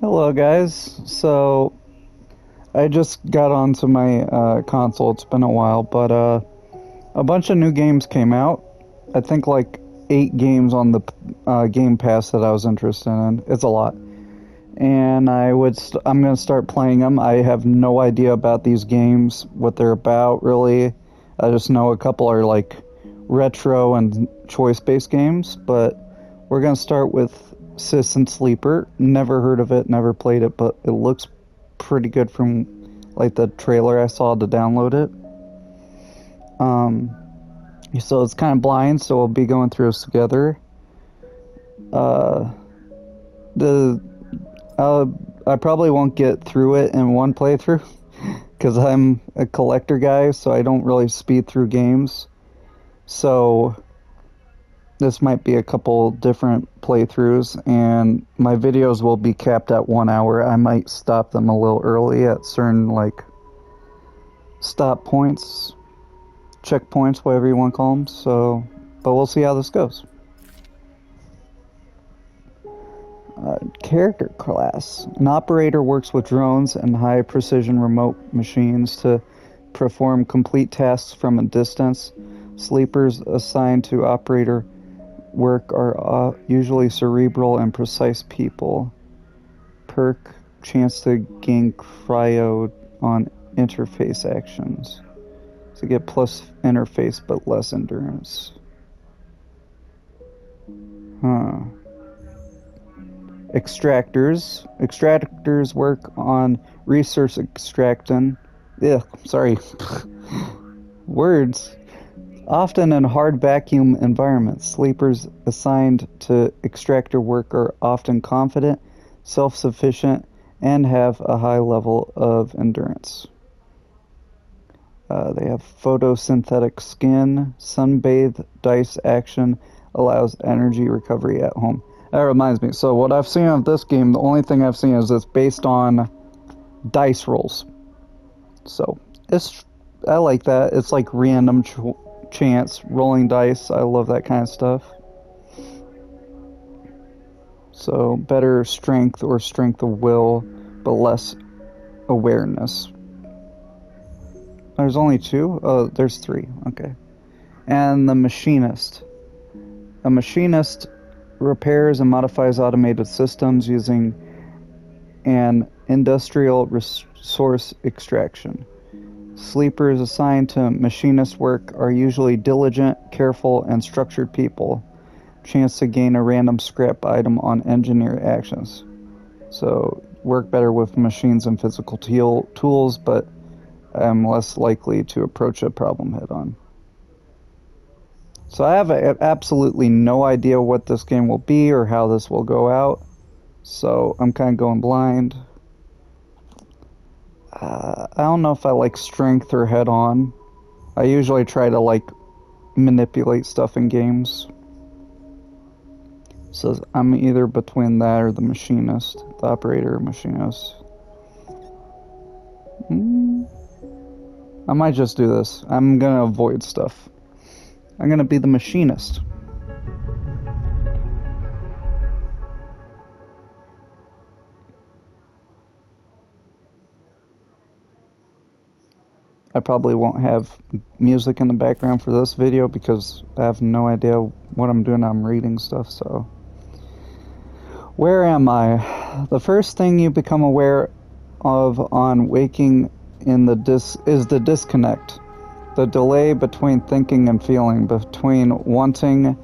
Hello, guys. So, I just got onto my console. It's been a while, but a bunch of new games came out. I think like 8 games on the Game Pass that I was interested in. It's a lot. And I'm gonna start playing them. I have no idea about these games, what they're about, really. I just know a couple are like retro and choice-based games, but we're gonna start with Citizen Sleeper. Never heard of it, never played it, but it looks pretty good from like the trailer I saw to download it. Um, so it's kind of blind, so we'll be going through this together. Uh, the I probably won't get through it in one playthrough because I'm a collector guy, so I don't really speed through games. So this might be a couple different playthroughs, and my videos will be capped at 1 hour. I might stop them a little early at certain like stop points, checkpoints, whatever you want to call them. So, but we'll see how this goes. Character class. An operator works with drones and high-precision remote machines to perform complete tasks from a distance. Sleepers assigned to operator work are usually cerebral and precise people. Perk, chance to gain cryo on interface actions. To get plus interface but less endurance. Huh. Extractors. Extractors work on resource extraction. Sorry. Words. Often in hard vacuum environments, sleepers assigned to extractor work are often confident, self-sufficient, and have a high level of endurance. They have photosynthetic skin. Sunbathe dice action allows energy recovery at home. That reminds me. So what I've seen of this game, the only thing I've seen is it's based on dice rolls. So I like that. It's like random chance rolling dice. I love that kind of stuff. So better strength or strength of will, but less awareness. There's only 2? Oh, there's 3. Okay. And the machinist. A machinist repairs and modifies automated systems using an industrial resource extraction. Sleepers assigned to machinist work are usually diligent, careful, and structured people. Chance to gain a random scrap item on engineer actions. So, work better with machines and physical tools, but I'm less likely to approach a problem head on. So I have absolutely no idea what this game will be or how this will go out. So I'm kind of going blind. I don't know if I like strength or head on. I usually try to like manipulate stuff in games. So I'm either between that or the machinist, the operator or machinist. I might just do this. I'm gonna avoid stuff. I'm gonna be the machinist. I probably won't have music in the background for this video because I have no idea what I'm doing. I'm reading stuff, so. Where am I? The first thing you become aware of on waking is the disconnect. The delay between thinking and feeling, between wanting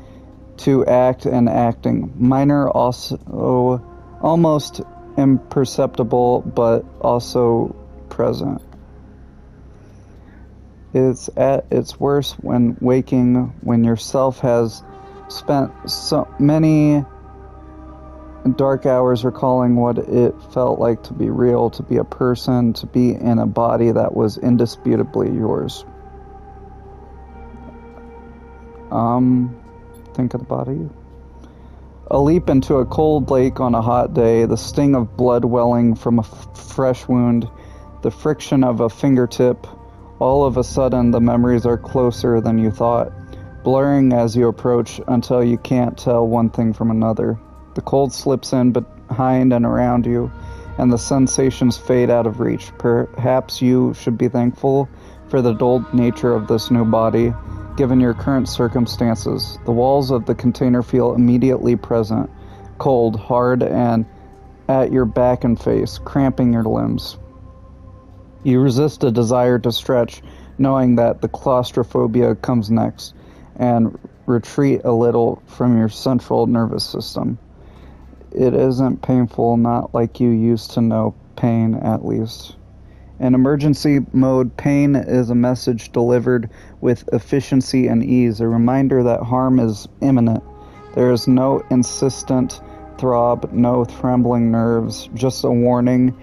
to act and acting. Minor, also almost imperceptible, but also present. It's at its worst when waking, when yourself has spent so many dark hours recalling what it felt like to be real, to be a person, to be in a body that was indisputably yours. Think of the body. A leap into a cold lake on a hot day, the sting of blood welling from a fresh wound, the friction of a fingertip. All of a sudden, the memories are closer than you thought, blurring as you approach until you can't tell one thing from another. The cold slips in behind and around you, and the sensations fade out of reach. Perhaps you should be thankful for the dull nature of this new body, given your current circumstances. The walls of the container feel immediately present, cold, hard, and at your back and face, cramping your limbs. You resist a desire to stretch, knowing that the claustrophobia comes next, and retreat a little from your central nervous system. It isn't painful, not like you used to know pain, at least. In emergency mode, pain is a message delivered with efficiency and ease, a reminder that harm is imminent. There is no insistent throb, no trembling nerves, just a warning,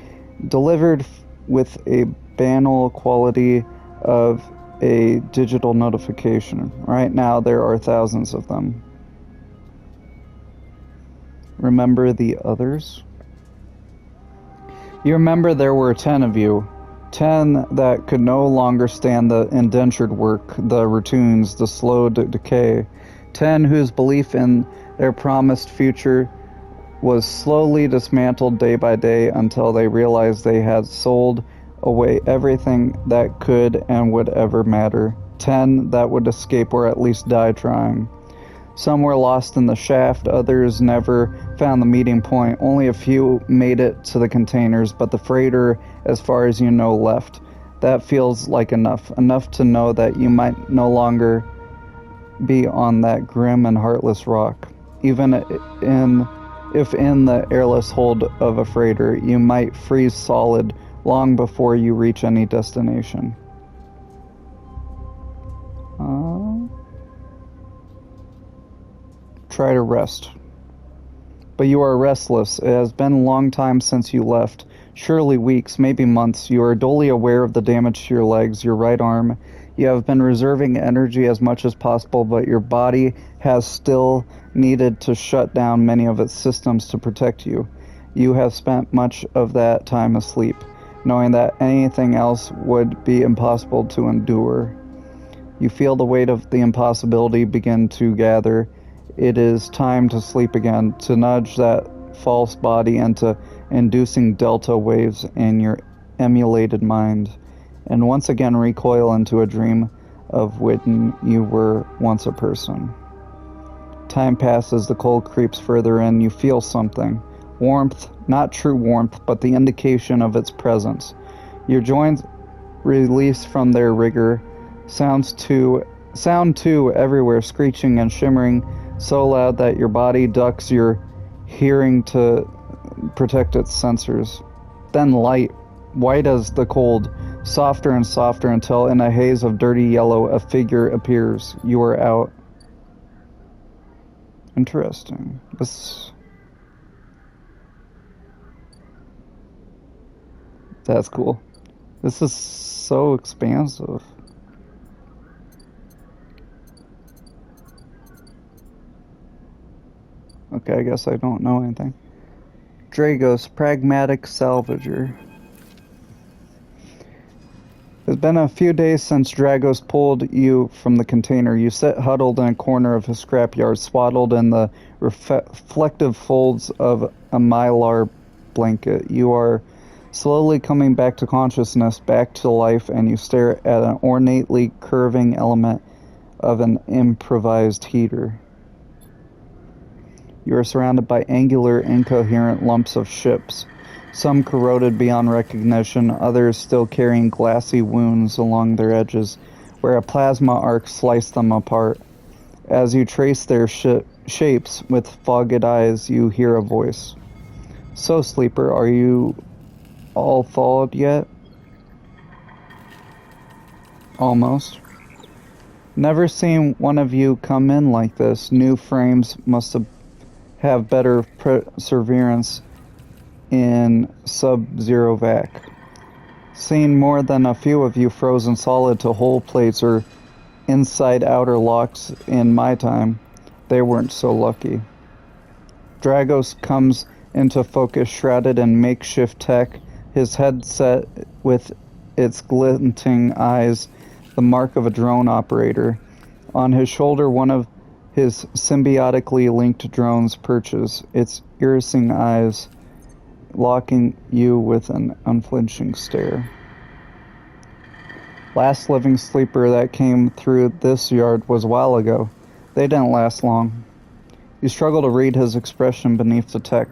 delivered with a banal quality of a digital notification. Right now, there are thousands of them. Remember the others? You remember there were 10 of you. 10 that could no longer stand the indentured work, the routines, the slow decay. 10 whose belief in their promised future was slowly dismantled day by day until they realized they had sold away everything that could and would ever matter. 10 that would escape or at least die trying. Some were lost in the shaft, others never found the meeting point. Only a few made it to the containers, but the freighter, as far as you know, left. That feels like enough to know that you might no longer be on that grim and heartless rock. Even if in the airless hold of a freighter, you might freeze solid long before you reach any destination. Try to rest. But you are restless. It has been a long time since you left. Surely weeks, maybe months. You are dully aware of the damage to your legs, your right arm. You have been reserving energy as much as possible, but your body has still needed to shut down many of its systems to protect you. You have spent much of that time asleep, knowing that anything else would be impossible to endure. You feel the weight of the impossibility begin to gather. It is time to sleep again, to nudge that false body into inducing delta waves in your emulated mind, and once again recoil into a dream of when you were once a person. Time passes, the cold creeps further in, you feel something. Warmth, not true warmth, but the indication of its presence. Your joints release from their rigor, sound too everywhere, screeching and shimmering so loud that your body ducks your hearing to protect its sensors. Then light, white as the cold, softer and softer until in a haze of dirty yellow a figure appears. You are out. Interesting. That's cool. This is so expansive. Okay, I guess I don't know anything. Dragos, pragmatic salvager. It's been a few days since Dragos pulled you from the container. You sit huddled in a corner of his scrapyard, swaddled in the reflective folds of a mylar blanket. You are slowly coming back to consciousness, back to life, and you stare at an ornately curving element of an improvised heater. You are surrounded by angular, incoherent lumps of ships, some corroded beyond recognition, others still carrying glassy wounds along their edges, where a plasma arc sliced them apart. As you trace their shapes with fogged eyes, you hear a voice. So, sleeper, are you all thawed yet? Almost. Never seen one of you come in like this. New frames must have better perseverance in sub-zero vac. Seen more than a few of you frozen solid to whole plates or inside-outer locks in my time. They weren't so lucky. Dragos comes into focus, shrouded in makeshift tech, his head set with its glinting eyes, the mark of a drone operator. On his shoulder, one of his symbiotically linked drones perches, its irising eyes locking you with an unflinching stare. Last living sleeper that came through this yard was a while ago. They didn't last long. You struggle to read his expression beneath the tech,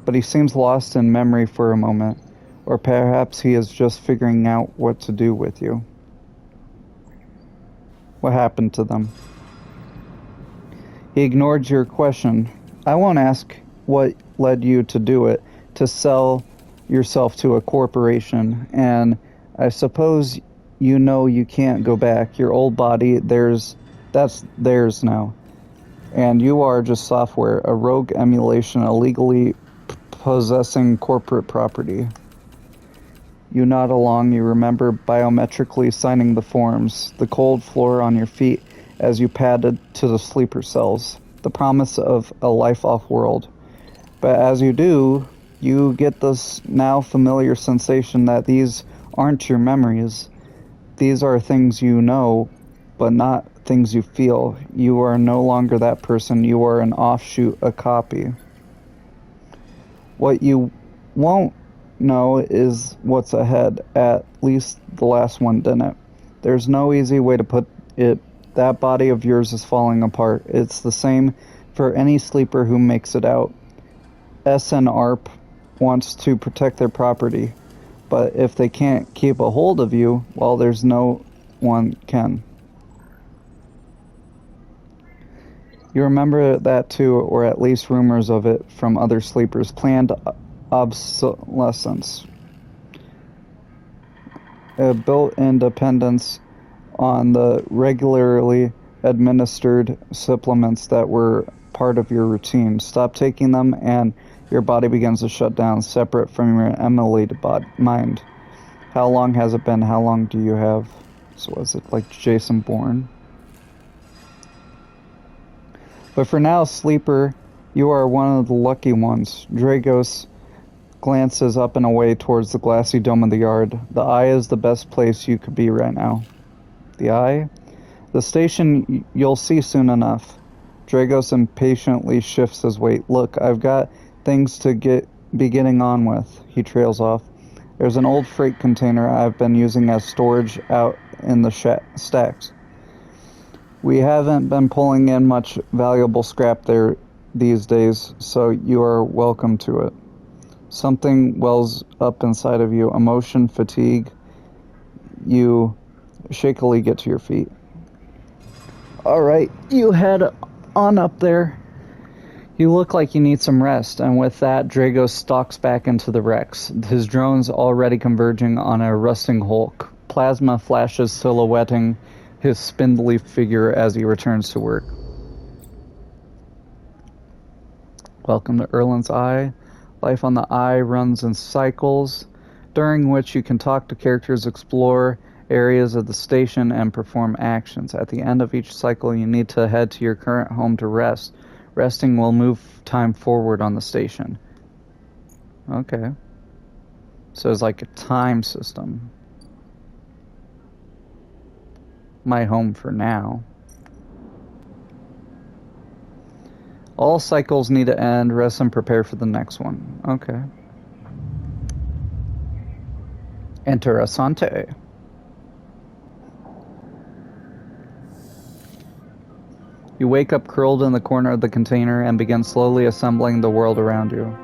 but he seems lost in memory for a moment, or perhaps he is just figuring out what to do with you. What happened to them? He ignored your question. I won't ask what led you to do it, to sell yourself to a corporation, and I suppose you know you can't go back. Your old body, that's theirs now. And you are just software, a rogue emulation, illegally possessing corporate property. You nod along, you remember biometrically signing the forms, the cold floor on your feet as you padded to the sleeper cells, the promise of a life off-world. But as you do, you get this now familiar sensation that these aren't your memories. These are things you know, but not things you feel. You are no longer that person. You are an offshoot, a copy. What you won't know is what's ahead. At least the last one didn't. There's no easy way to put it. That body of yours is falling apart. It's the same for any sleeper who makes it out. SNARP wants to protect their property, but if they can't keep a hold of you, well, there's no one can. You remember that too, or at least rumors of it from other sleepers. Planned obsolescence. A built-in dependence on the regularly administered supplements that were part of your routine. Stop taking them and your body begins to shut down, separate from your emulated mind. How long has it been? How long do you have? So was it like Jason Bourne? But for now, sleeper, you are one of the lucky ones. Dragos glances up and away towards the glassy dome of the yard. The eye is the best place you could be right now. The eye? The station you'll see soon enough. Dragos impatiently shifts his weight. Look, I've got things to be getting on with. He trails off. There's an old freight container I've been using as storage out in the stacks. We haven't been pulling in much valuable scrap there these days, so you are welcome to it. Something wells up inside of you, emotion, fatigue. You shakily get to your feet. Alright, you head on up there. You look like you need some rest, and with that, Dragos stalks back into the wrecks, his drones already converging on a rusting hulk. Plasma flashes silhouetting his spindly figure as he returns to work. Welcome to Erland's Eye. Life on the Eye runs in cycles, during which you can talk to characters, explore areas of the station, and perform actions. At the end of each cycle, you need to head to your current home to rest. Resting will move time forward on the station. Okay. So it's like a time system. My home for now. All cycles need to end, rest and prepare for the next one. Okay. Interessante. You wake up curled in the corner of the container and begin slowly assembling the world around you.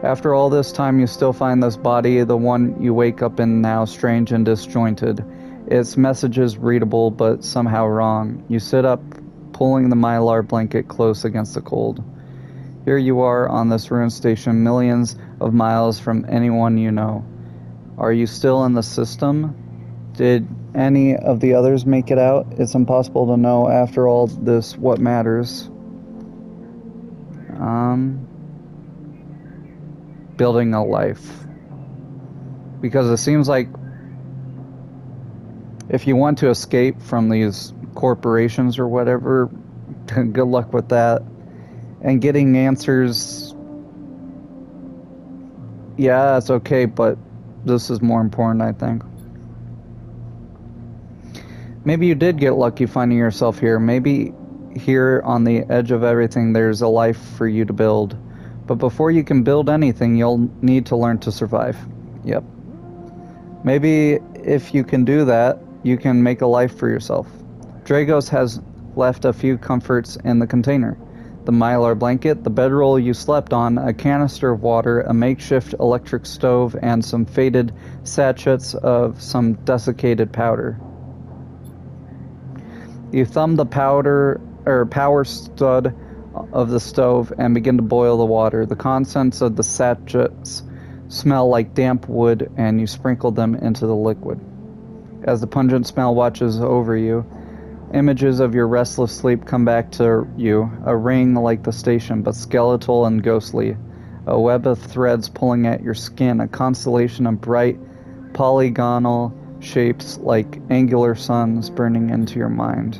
After all this time, you still find this body, the one you wake up in now, strange and disjointed. Its messages readable, but somehow wrong. You sit up, pulling the mylar blanket close against the cold. Here you are on this ruined station, millions of miles from anyone you know. Are you still in the system? Did any of the others make it out? It's impossible to know after all this what matters. Building a life. Because it seems like if you want to escape from these corporations or whatever, good luck with that. And getting answers, yeah, that's okay, but this is more important, I think. Maybe you did get lucky finding yourself here. Maybe here on the edge of everything there's a life for you to build. But before you can build anything, you'll need to learn to survive. Yep. Maybe if you can do that, you can make a life for yourself. Dragos has left a few comforts in the container. The mylar blanket, the bedroll you slept on, a canister of water, a makeshift electric stove, and some faded sachets of some desiccated powder. You thumb the power stud of the stove and begin to boil the water. The contents of the sachets smell like damp wood, and you sprinkle them into the liquid. As the pungent smell watches over you, images of your restless sleep come back to you, a ring like the station, but skeletal and ghostly, a web of threads pulling at your skin, a constellation of bright, polygonal shapes like angular suns burning into your mind.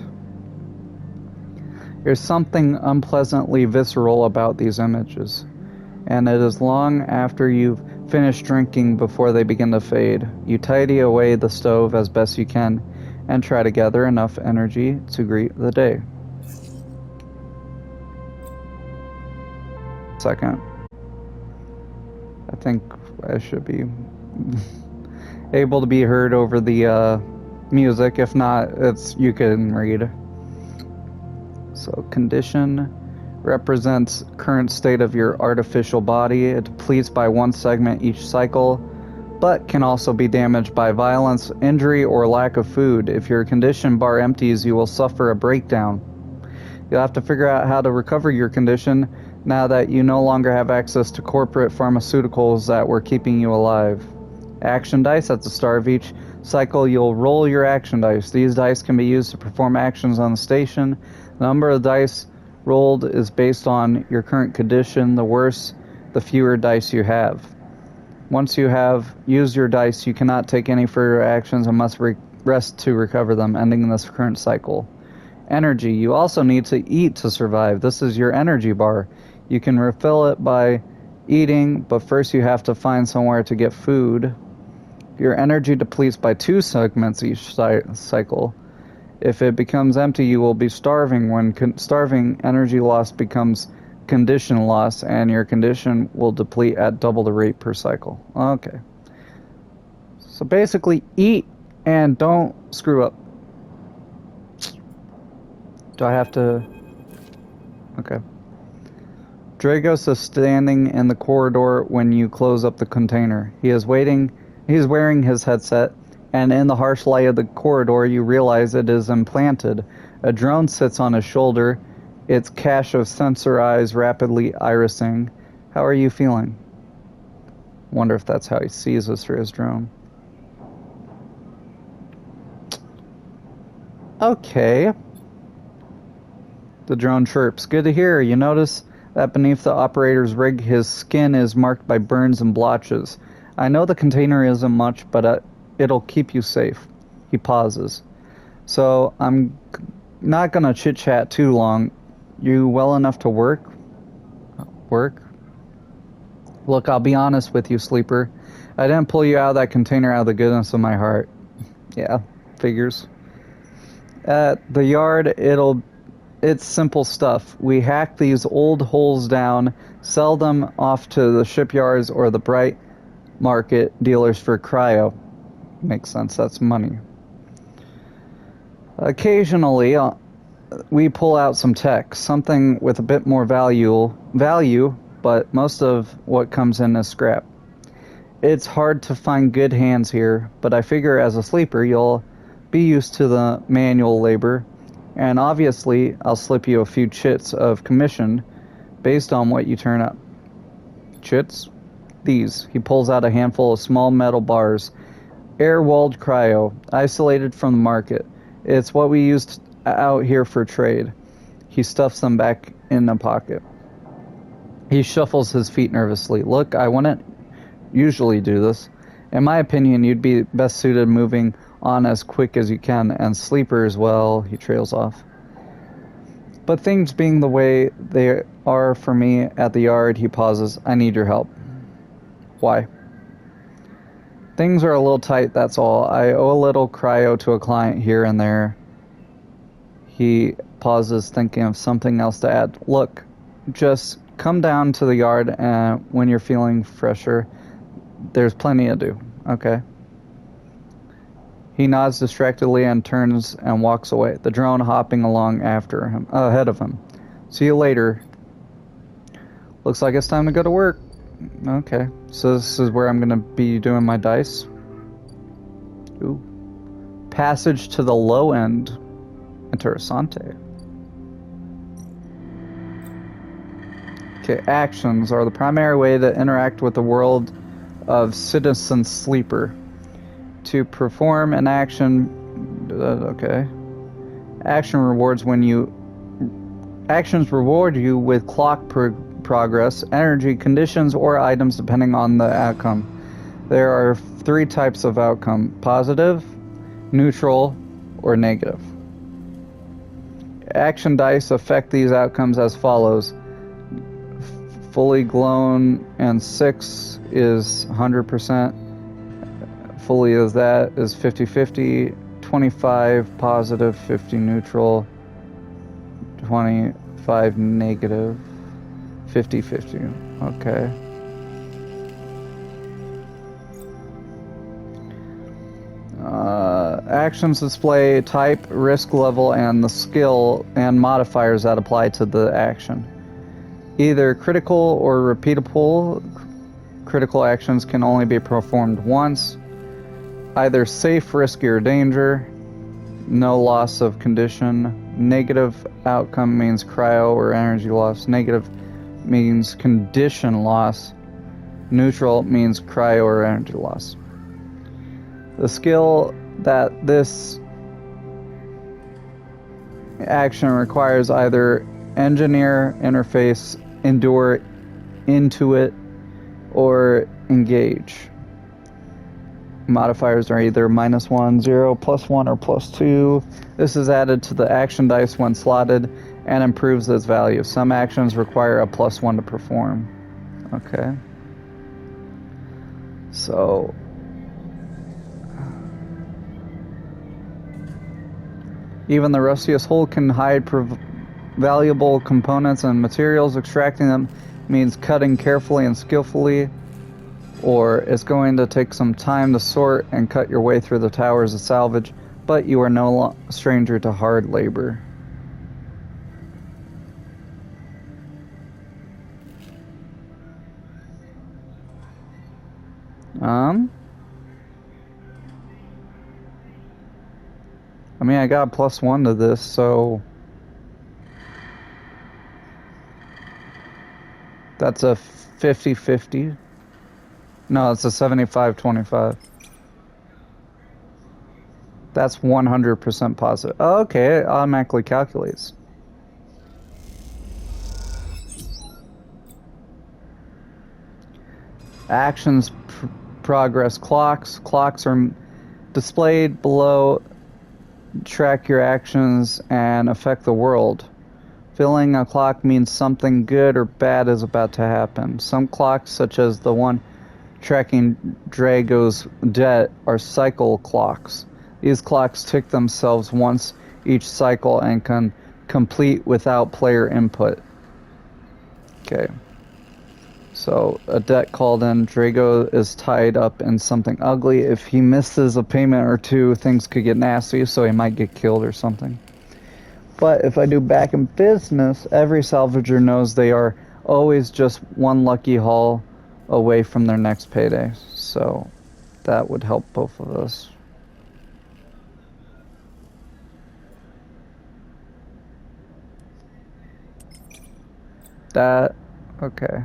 There's something unpleasantly visceral about these images, and it is long after you've finished drinking before they begin to fade. You tidy away the stove as best you can, and try to gather enough energy to greet the day. Second. I think I should be able to be heard over the music. If not, you can read. So, condition represents current state of your artificial body. It depletes by one segment each cycle, but can also be damaged by violence, injury, or lack of food. If your condition bar empties, you will suffer a breakdown. You'll have to figure out how to recover your condition now that you no longer have access to corporate pharmaceuticals that were keeping you alive. Action dice. At the start of each cycle, you'll roll your action dice. These dice can be used to perform actions on the station. The number of dice rolled is based on your current condition. The worse, the fewer dice you have. Once you have used your dice, you cannot take any further actions and must rest to recover them, ending this current cycle. Energy. You also need to eat to survive. This is your energy bar. You can refill it by eating, but first you have to find somewhere to get food. Your energy depletes by 2 segments each cycle. If it becomes empty, you will be starving. When starving, energy loss becomes condition loss, and your condition will deplete at double the rate per cycle. Okay. So basically, eat and don't screw up. Do I have to... Okay. Dragos is standing in the corridor when you close up the container. He is wearing his headset, and in the harsh light of the corridor, you realize it is implanted. A drone sits on his shoulder, its cache of sensor eyes rapidly irising. How are you feeling? Wonder if that's how he sees us through his drone. Okay. The drone chirps. Good to hear. You notice that beneath the operator's rig, his skin is marked by burns and blotches. I know the container isn't much, but it'll keep you safe. He pauses. So, I'm not gonna chit-chat too long. You well enough to work? Work? Look, I'll be honest with you, Sleeper. I didn't pull you out of that container out of the goodness of my heart. Yeah, figures. At the yard, it's simple stuff. We hack these old holes down, sell them off to the shipyards or the bright market dealers for cryo. Makes sense, that's money. Occasionally, we pull out some tech, something with a bit more value, but most of what comes in is scrap. It's hard to find good hands here, but I figure as a sleeper you'll be used to the manual labor, and obviously I'll slip you a few chits of commission based on what you turn up. Chits? These. He pulls out a handful of small metal bars. Air-walled cryo, isolated from the market. It's what we used out here for trade. He stuffs them back in a pocket. He shuffles his feet nervously. Look, I wouldn't usually do this. In my opinion, you'd be best suited moving on as quick as you can, and Sleeper as well. He trails off. But things being the way they are for me at the yard, he pauses. I need your help. Why? Things are a little tight, that's all. I owe a little cryo to a client here and there. He pauses, thinking of something else to add. Look, just Come down to the yard when you're feeling fresher. There's plenty to do. Okay. He nods distractedly and turns and walks away, the drone hopping along ahead of him. See you later. Looks like it's time to go to work. Okay, so this is where I'm going to be doing my dice. Ooh. Passage to the low end. Interessante. Okay, actions are the primary way to interact with the world of Citizen Sleeper. To perform an action, okay. Actions reward you with clock progress, energy, conditions, or items depending on the outcome. There are 3 types of outcome: positive, neutral, or negative. Action dice affect these outcomes as follows. Fully grown and 6 is 100%. Fully as that is 50-50, 25 positive, 50 neutral, 25 negative, 50-50. Okay. Actions display type, risk level, and the skill and modifiers that apply to the action. Either critical or repeatable. Critical actions can only be performed once. Either safe, risky, or danger. No loss of condition. Negative outcome means cryo or energy loss. Negative means condition loss. Neutral means cryo or energy loss. The skill that this action requires either engineer, interface, endure, intuit, or engage. Modifiers are either -1, 0, +1, or +2. This is added to the action dice when slotted and improves its value. Some actions require a +1 to perform. Okay. So even the rustiest hole can hide valuable components and materials. Extracting them means cutting carefully and skillfully, or it's going to take some time to sort and cut your way through the towers of salvage, but you are no stranger to hard labor. I mean, I got +1 to this, so that's a 50-50. No, it's a 75-25. That's 100% positive. Oh, okay, it automatically calculates. Actions progress clocks. Clocks are displayed below, track your actions, and affect the world. Filling a clock means something good or bad is about to happen. Some clocks, such as the one tracking Drago's debt, are cycle clocks. These clocks tick themselves once each cycle and can complete without player input. Okay. So, a debt called in. Drago is tied up in something ugly. If he misses a payment or two, things could get nasty, so he might get killed or something. But if I do back in business, every salvager knows they are always just one lucky haul away from their next payday. So, that would help both of us. Okay.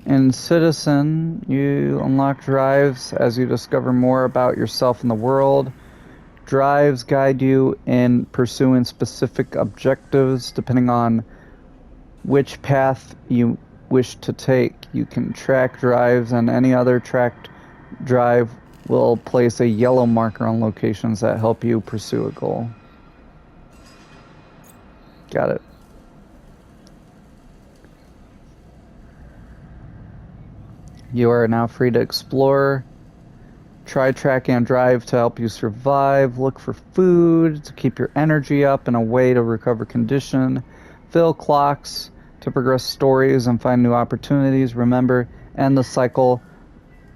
In Citizen, you unlock drives as you discover more about yourself and the world. Drives guide you in pursuing specific objectives depending on which path you wish to take. You can track drives, and any other tracked drive will place a yellow marker on locations that help you pursue a goal. Got it. You are now free to explore. Try tracking a drive to help you survive. Look for food to keep your energy up and a way to recover condition. Fill clocks to progress stories and find new opportunities. Remember, end the cycle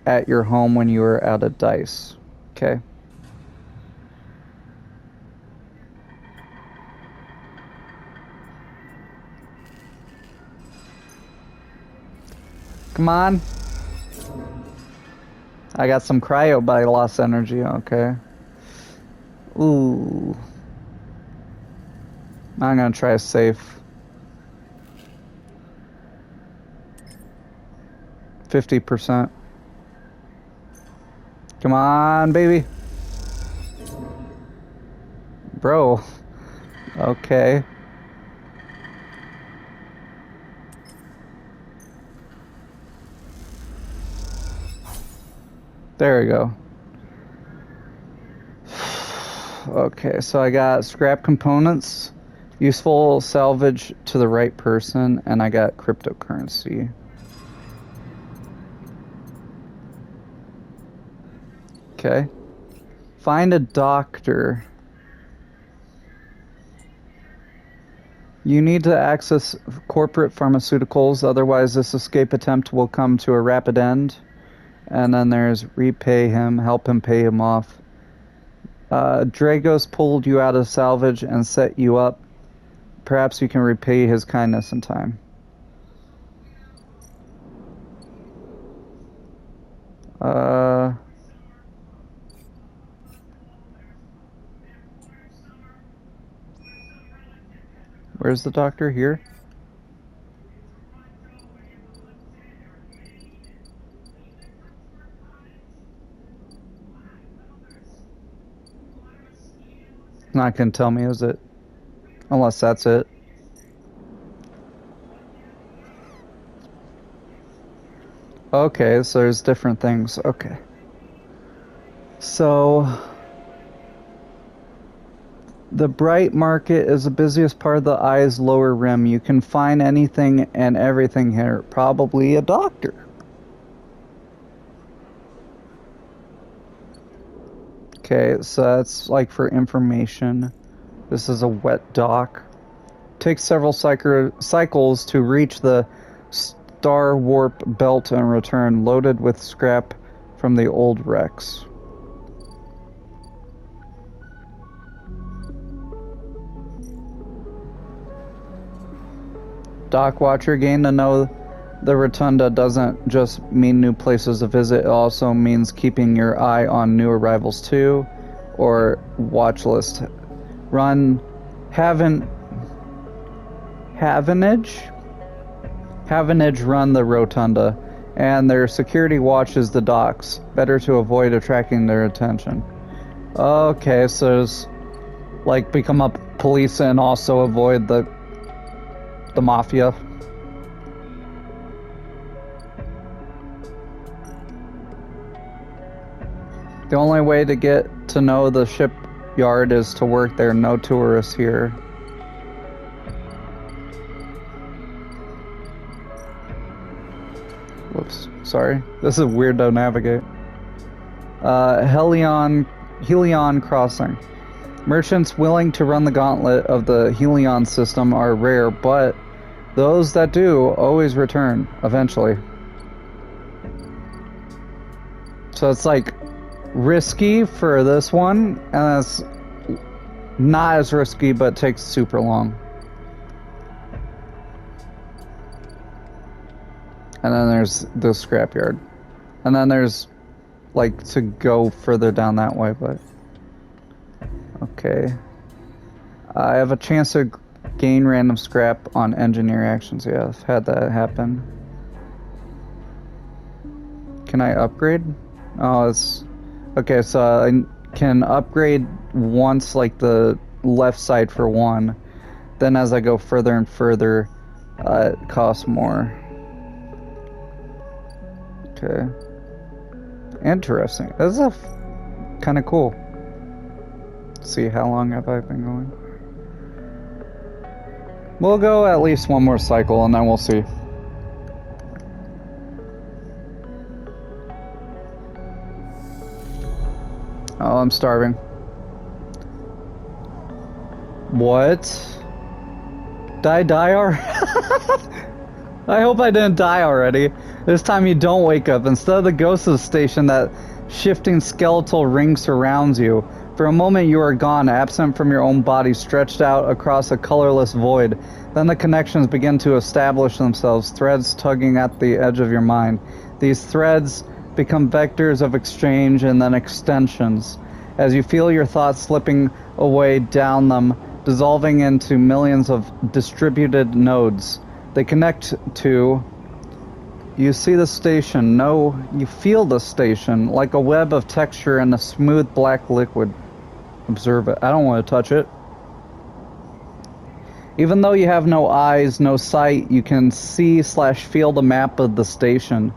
at your home when you are out of dice. Okay. Come on. I got some cryo, but I lost energy. Okay. Ooh. I'm gonna try a safe. 50%. Come on, baby. Bro. Okay. There we go. Okay, so I got scrap components, useful salvage to the right person, and I got cryptocurrency. Okay. Find a doctor. You need to access corporate pharmaceuticals, otherwise this escape attempt will come to a rapid end. And then there's repay him, help him pay him off. Dragos pulled you out of salvage and set you up. Perhaps you can repay his kindness in time. Where's the doctor? Here? Not gonna tell me, is it? Unless that's it. Okay, so there's different things. Okay. So the bright market is the busiest part of the eye's lower rim. You can find anything and everything here. Probably a doctor. Okay, so that's like for information. This is a wet dock. Takes several cycles to reach the Star Warp belt and return, loaded with scrap from the old wrecks. Dock Watcher, gain to know the Rotunda doesn't just mean new places to visit, it also means keeping your eye on new arrivals too, or watch list. Run Havenage run the Rotunda, and their security watches the docks. Better to avoid attracting their attention. Okay, so it's like become a police and also avoid the mafia. The only way to get to know the shipyard is to work there. No tourists here. Whoops, sorry. This is weird to navigate. Helion Crossing. Merchants willing to run the gauntlet of the Helion system are rare, but those that do always return, eventually. So it's like risky for this one, and it's not as risky, but takes super long. And then there's the scrapyard. And then there's like to go further down that way, but okay. I have a chance to gain random scrap on engineer actions. Yeah, I've had that happen. Can I upgrade? Oh, it's okay, so I can upgrade once, like the left side for one. Then as I go further and further, it costs more. Okay. Interesting. This is kind of cool. Let's see, how long have I been going? We'll go at least one more cycle and then we'll see. Oh, I'm starving. What? Did I die already? I hope I didn't die already. This time you don't wake up. Instead of the ghost of the station, that shifting skeletal ring surrounds you. For a moment you are gone, absent from your own body, stretched out across a colorless void. Then the connections begin to establish themselves, threads tugging at the edge of your mind. These threads become vectors of exchange and then extensions. As you feel your thoughts slipping away down them, dissolving into millions of distributed nodes. They connect to... You see the station. No, you feel the station, like a web of texture in a smooth black liquid. Observe it. I don't want to touch it. Even though you have no eyes, no sight, you can see/feel the map of the station.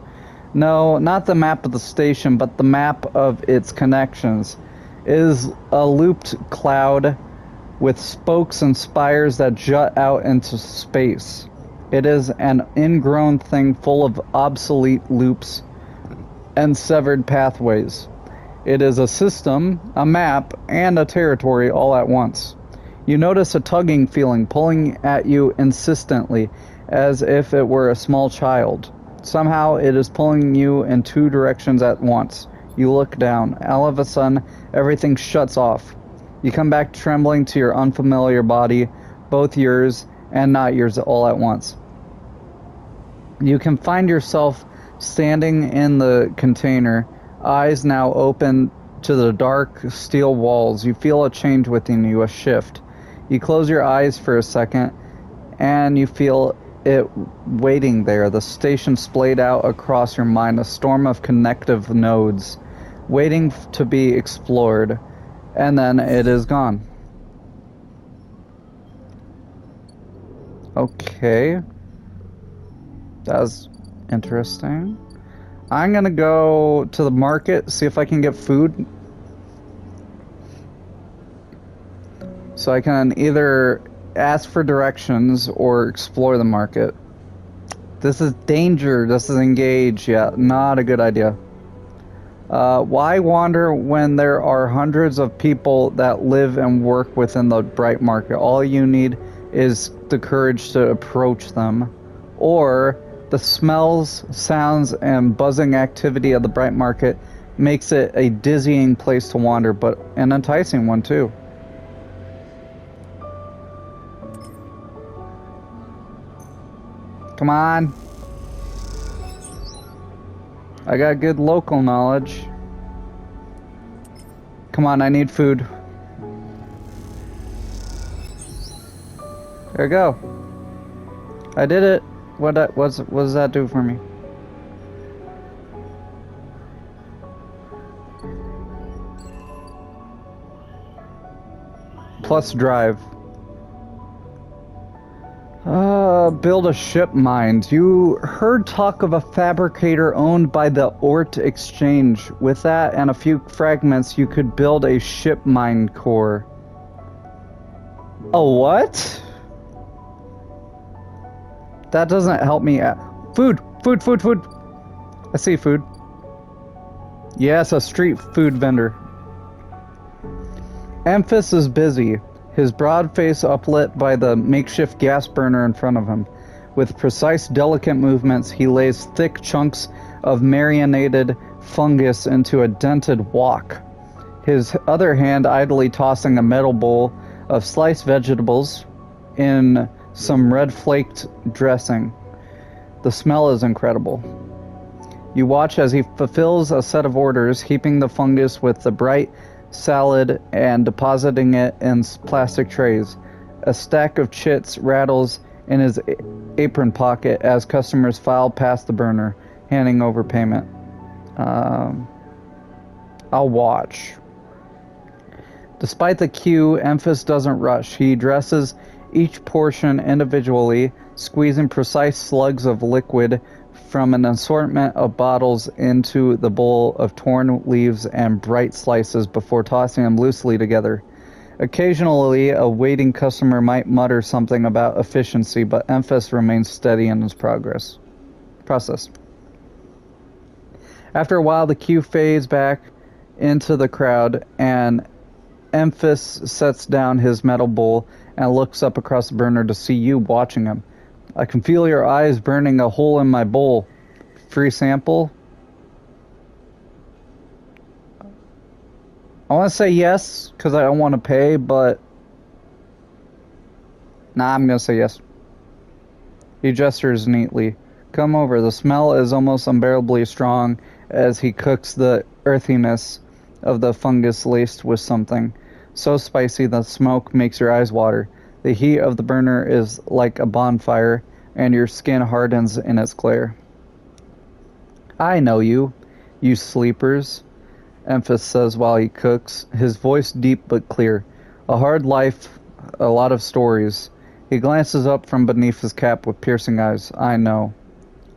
No, not the map of the station, but the map of its connections. It is a looped cloud with spokes and spires that jut out into space. It is an ingrown thing full of obsolete loops and severed pathways. It is a system, a map, and a territory all at once. You notice a tugging feeling pulling at you insistently, as if it were a small child. Somehow it is pulling you in two directions at once. You look down. All of a sudden, everything shuts off. You come back trembling to your unfamiliar body, both yours and not yours all at once. You can find yourself standing in the container, eyes now open to the dark steel walls. You feel a change within you, a shift. You close your eyes for a second, and you feel it waiting there. The station splayed out across your mind, a storm of connective nodes, waiting to be explored, and then it is gone. Okay. That was interesting. I'm gonna go to the market, see if I can get food. So I can either ask for directions or explore the market. This is danger. This is engage. Yeah, not a good idea. Why wander when there are hundreds of people that live and work within the bright market? All you need is the courage to approach them. Or the smells, sounds, and buzzing activity of the bright market makes it a dizzying place to wander, but an enticing one too. Come on. I got good local knowledge. Come on, I need food. There we go. I did it. What does that do for me? Plus drive. Build a ship mind. You heard talk of a fabricator owned by the Ort Exchange. With that and a few fragments, you could build a ship mind core. A what? That doesn't help me out. Food! Food, food, food! I see food. Yes, a street food vendor. Amphis is busy, his broad face uplit by the makeshift gas burner in front of him. With precise, delicate movements, he lays thick chunks of marinated fungus into a dented wok, his other hand idly tossing a metal bowl of sliced vegetables in some red-flaked dressing. The smell is incredible. You watch as he fulfills a set of orders, heaping the fungus with the bright salad and depositing it in plastic trays. A stack of chits rattles in his apron pocket as customers file past the burner, handing over payment. I'll watch. Despite the queue, Amphis doesn't rush. He dresses each portion individually, squeezing precise slugs of liquid from an assortment of bottles into the bowl of torn leaves and bright slices before tossing them loosely together. Occasionally, a waiting customer might mutter something about efficiency, but Amphis remains steady in his process. After a while, the queue fades back into the crowd, and Amphis sets down his metal bowl and looks up across the burner to see you watching him. I can feel your eyes burning a hole in my bowl. Free sample? I want to say yes, because I don't want to pay, but... Nah, I'm going to say yes. He gestures neatly. Come over. The smell is almost unbearably strong as he cooks the earthiness of the fungus laced with something. So spicy the smoke makes your eyes water. The heat of the burner is like a bonfire, and your skin hardens in its glare. I know you, you sleepers, Emphas says while he cooks, his voice deep but clear. A hard life, a lot of stories. He glances up from beneath his cap with piercing eyes. I know.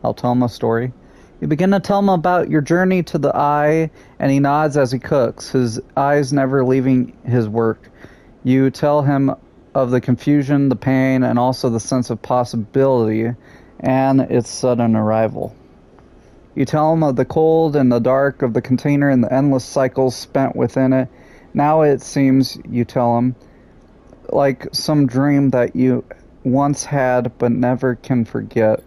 I'll tell him a story. You begin to tell him about your journey to the eye, and he nods as he cooks, his eyes never leaving his work. You tell him of the confusion, the pain, and also the sense of possibility, and its sudden arrival. You tell him of the cold and the dark of the container and the endless cycles spent within it. Now it seems, you tell him, like some dream that you once had but never can forget.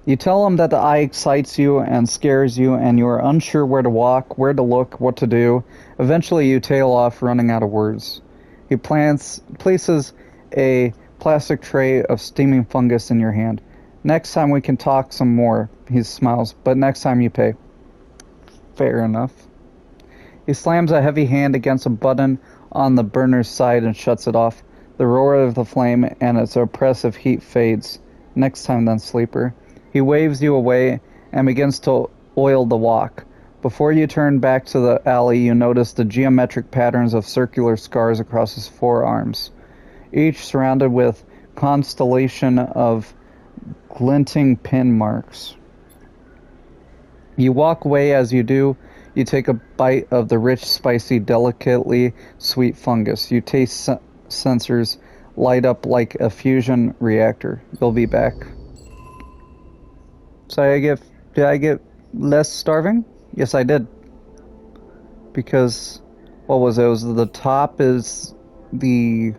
You tell him that the eye excites you and scares you, and you are unsure where to walk, where to look, what to do. Eventually you tail off, running out of words. He places a plastic tray of steaming fungus in your hand. Next time we can talk some more, he smiles, but next time you pay. Fair enough. He slams a heavy hand against a button on the burner's side and shuts it off. The roar of the flame and its oppressive heat fades. Next time then, sleeper. He waves you away and begins to oil the wok. Before you turn back to the alley, you notice the geometric patterns of circular scars across his forearms, each surrounded with constellation of glinting pin marks. You walk away. As you do, you take a bite of the rich, spicy, delicately sweet fungus. You taste sensors light up like a fusion reactor. You'll be back. So did I get less starving? Yes, I did. Because, what was it? It was the top is the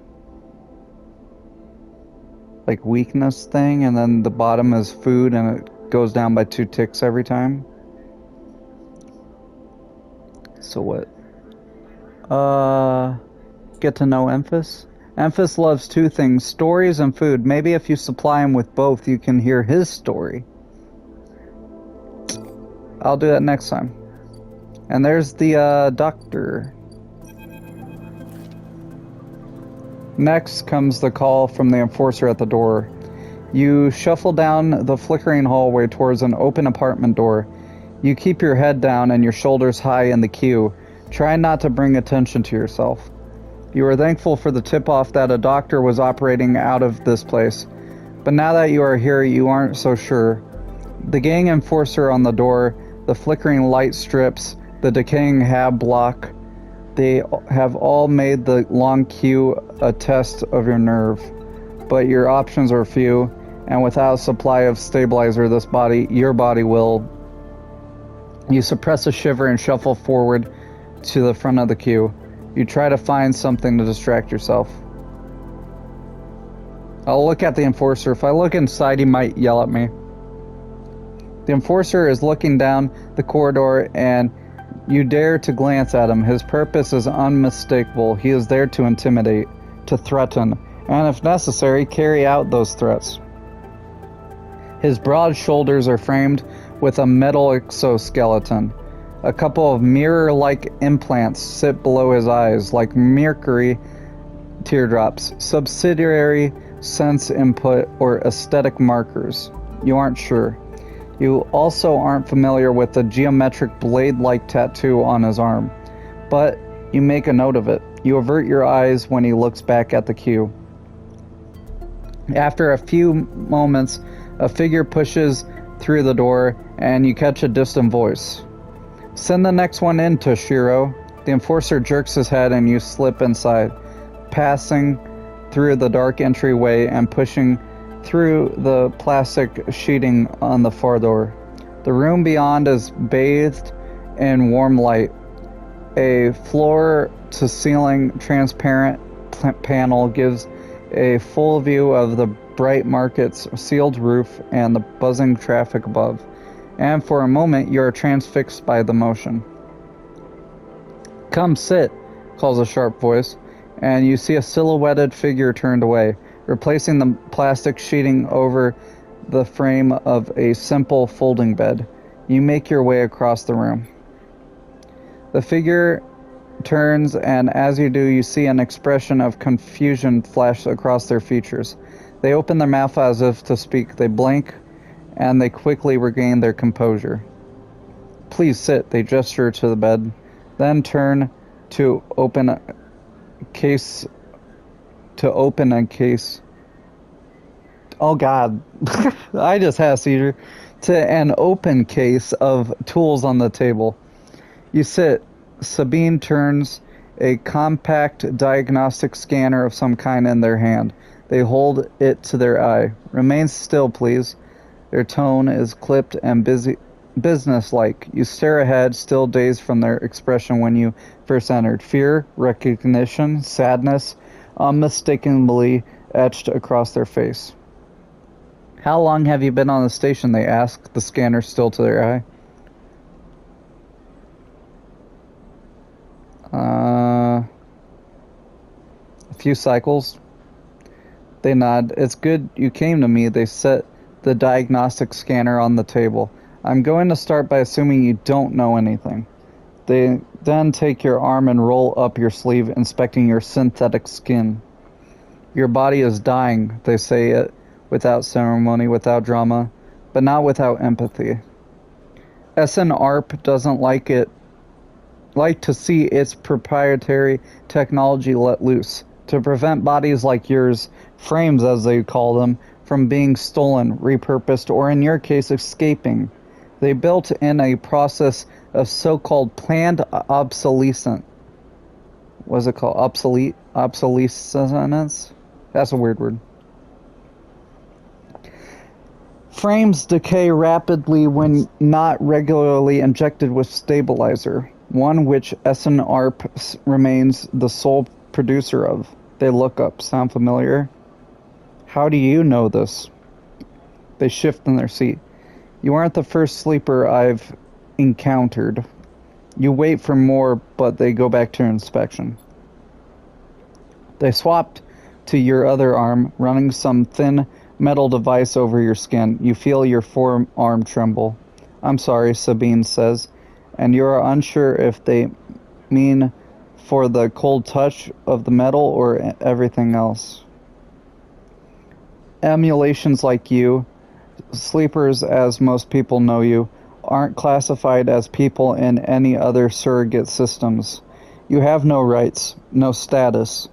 like weakness thing, and then the bottom is food, and it goes down by 2 ticks every time. So what? Get to know Emphas. Emphas loves 2 things, stories and food. Maybe if you supply him with both, you can hear his story. I'll do that next time. And there's the doctor. Next comes the call from the enforcer at the door. You shuffle down the flickering hallway towards an open apartment door. You keep your head down and your shoulders high in the queue. Try not to bring attention to yourself. You are thankful for the tip-off that a doctor was operating out of this place. But now that you are here, you aren't so sure. The gang enforcer on the door, the flickering light strips, the decaying hab block, they have all made the long queue a test of your nerve. But your options are few, and without a supply of stabilizer, your body will. You suppress a shiver and shuffle forward to the front of the queue. You try to find something to distract yourself. I'll look at the enforcer. If I look inside, he might yell at me. The enforcer is looking down the corridor, and you dare to glance at him. His purpose is unmistakable. He is there to intimidate, to threaten, and if necessary, carry out those threats. His broad shoulders are framed with a metal exoskeleton. A couple of mirror-like implants sit below his eyes, like mercury teardrops, subsidiary sense input, or aesthetic markers. You aren't sure. You also aren't familiar with the geometric blade-like tattoo on his arm, but you make a note of it. You avert your eyes when he looks back at the queue. After a few moments, a figure pushes through the door, and you catch a distant voice. Send the next one in, Toshiro. The enforcer jerks his head, and you slip inside, passing through the dark entryway and pushing through the plastic sheeting on the far door. The room beyond is bathed in warm light. A floor-to-ceiling transparent panel gives a full view of the bright market's sealed roof and the buzzing traffic above, and for a moment you are transfixed by the motion. "Come sit," calls a sharp voice, and you see a silhouetted figure turned away, replacing the plastic sheeting over the frame of a simple folding bed. You make your way across the room. The figure turns, and as you do, you see an expression of confusion flash across their features. They open their mouth as if to speak. They blink, and they quickly regain their composure. "Please sit," they gesture to the bed, then turn to open a case. Oh God, I just had a seizure. To an open case of tools on the table. You sit. Sabine turns a compact diagnostic scanner of some kind in their hand. They hold it to their eye. "Remain still, please." Their tone is clipped and businesslike. You stare ahead, still dazed from their expression when you first entered. Fear, recognition, sadness, unmistakably etched across their face. "How long have you been on the station?" they ask, the scanner still to their eye. A few cycles. They nod. "It's good you came to me." They set the diagnostic scanner on the table. "I'm going to start by assuming you don't know anything." They then take your arm and roll up your sleeve, inspecting your synthetic skin. "Your body is dying," they say it without ceremony, without drama, but not without empathy. SN ARP doesn't like to see its proprietary technology let loose, to prevent bodies like yours, frames as they call them, from being stolen, repurposed, or in your case, escaping. They built in a process of so-called planned obsolescence. What's it called? Obsolescence? That's a weird word. Frames decay rapidly when not regularly injected with stabilizer, one which SN ARP remains the sole producer of. They look up. Sound familiar? "How do you know this?" They shift in their seat. "You aren't the first sleeper I've encountered." You wait for more, but they go back to inspection. They swapped to your other arm, running some thin metal device over your skin. You feel your forearm tremble. "I'm sorry," Sabine says, and you are unsure if they mean for the cold touch of the metal or everything else. Emulations like you, sleepers as most people know you, aren't classified as people in any other surrogate systems. You have no rights, no status.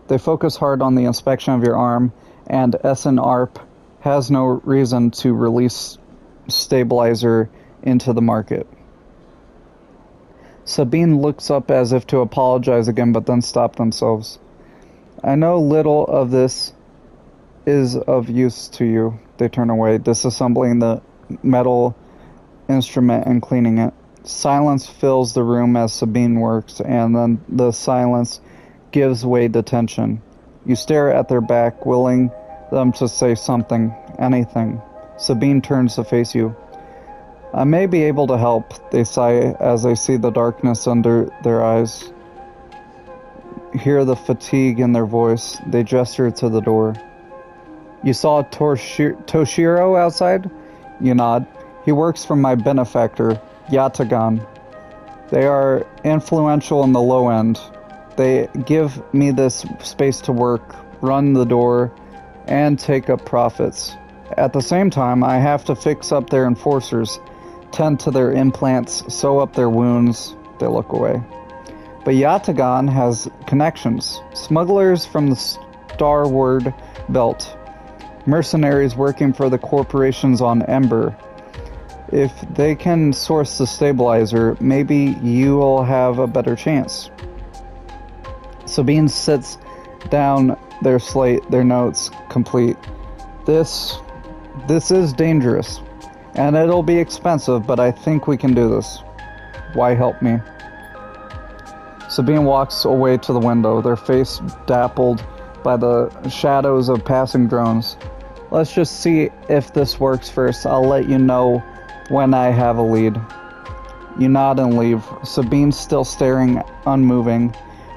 They focus hard on the inspection of your arm, and SN ARP has no reason to release stabilizer into the market. Sabine looks up as if to apologize again, but then stop themselves. "I know little of this is of use to you." They turn away, disassembling the metal instrument and cleaning it. Silence fills the room as Sabine works, and then the silence gives way to tension. You stare at their back, willing them to say something, anything. Sabine turns to face you. "I may be able to help," they sigh as they see the darkness under their eyes. Hear the fatigue in their voice. They gesture to the door. "You saw Toshiro outside?" You nod. "He works for my benefactor, Yatagan. They are influential in the low end. They give me this space to work, run the door, and take up profits. At the same time, I have to fix up their enforcers, tend to their implants, sew up their wounds." They look away. "But Yatagan has connections. Smugglers from the Starward Belt. Mercenaries working for the corporations on Ember. If they can source the stabilizer, maybe you will have a better chance." Sabine sits down their slate, their notes complete. This is dangerous, and it'll be expensive, but I think we can do this. Why help me?" Sabine walks away to the window, their face dappled by the shadows of passing drones. Let's just see if this works first. I'll let you know when I have a lead. You nod and leave. Sabine's still staring, unmoving.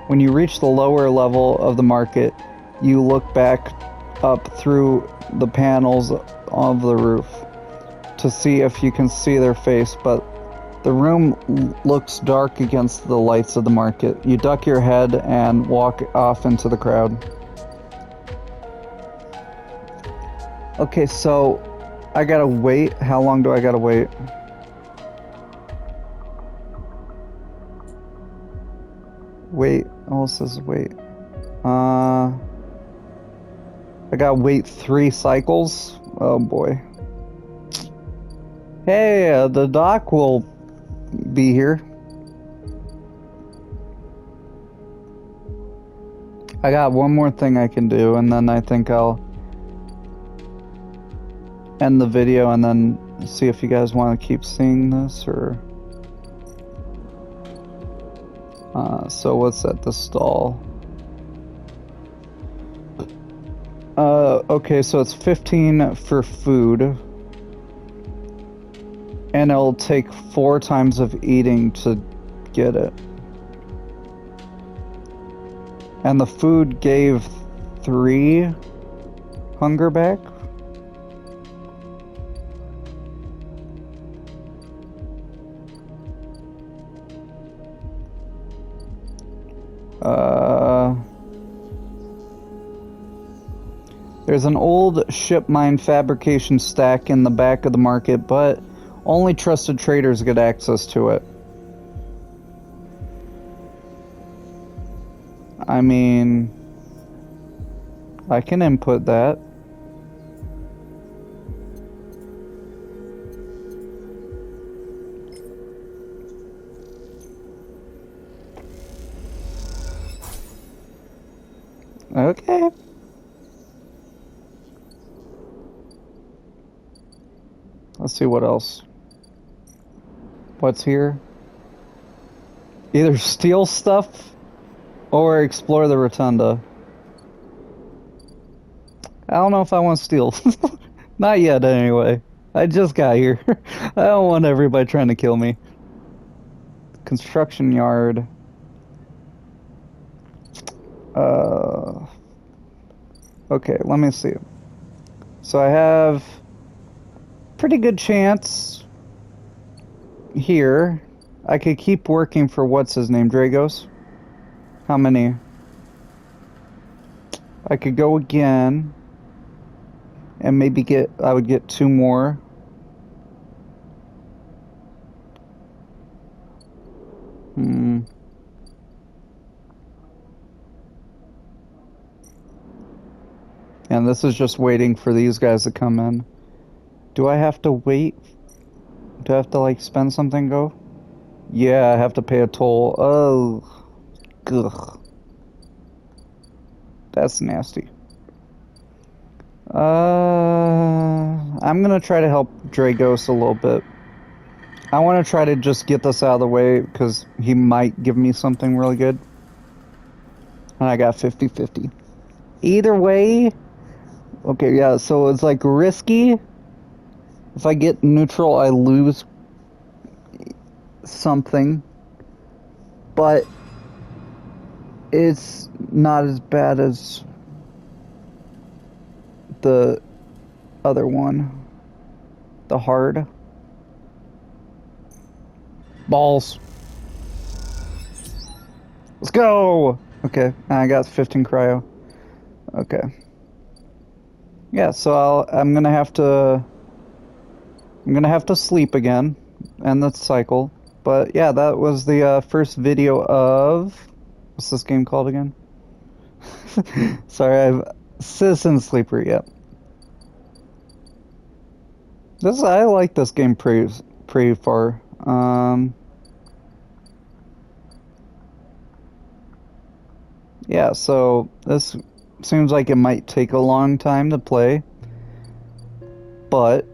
When you reach the lower level of the market, you look back up through the panels of the roof to see if you can see their face, but the room looks dark against the lights of the market. You duck your head and walk off into the crowd. Okay, so I gotta wait. How long do I gotta wait? Wait. Oh, it says wait. I gotta wait 3 cycles? Oh boy. Hey, the doc will be here. I got one more thing I can do, and then I think I'll end the video and then see if you guys want to keep seeing this, or... so what's at the stall? Okay, so it's 15 for food. And it'll take 4 times of eating to get it. And the food gave 3 hunger back? There's an old ship mine fabrication stack in the back of the market, but only trusted traders get access to it. I mean, I can input that. Okay. Let's see what else. What's here? Either steal stuff or explore the rotunda. I don't know if I want to steal. Not yet, anyway. I just got here. I don't want everybody trying to kill me. Construction yard. Okay, let me see. So I have pretty good chance here. I could keep working for what's his name, Dragos. How many? I could go again and maybe I would get 2 more. And this is just waiting for these guys to come in. Do I have to wait? Do I have to, like, spend something, go? Yeah, I have to pay a toll. Oh. Ugh. That's nasty. I'm gonna try to help Dragos a little bit. I want to try to just get this out of the way, because he might give me something really good. And I got 50-50. Either way... Okay, yeah, so it's like risky. If I get neutral, I lose something. But it's not as bad as the other one. The hard. Balls. Let's go! Okay, I got 15 cryo. Okay. Yeah, so I'm gonna have to sleep again, end the cycle. But yeah, that was the first video of, what's this game called again? Sorry, Citizen Sleeper. Yep. I like this game pretty far. Yeah, so this seems like it might take a long time to play, but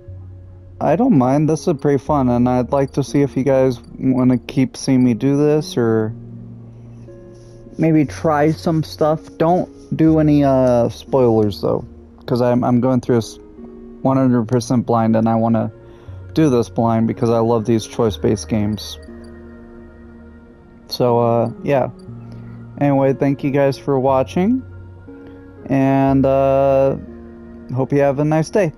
I don't mind. This is pretty fun, and I'd like to see if you guys want to keep seeing me do this, or maybe try some stuff. Don't do any spoilers though, because I'm going through this 100% blind, and I want to do this blind because I love these choice-based games. So yeah. Anyway, thank you guys for watching, and hope you have a nice day.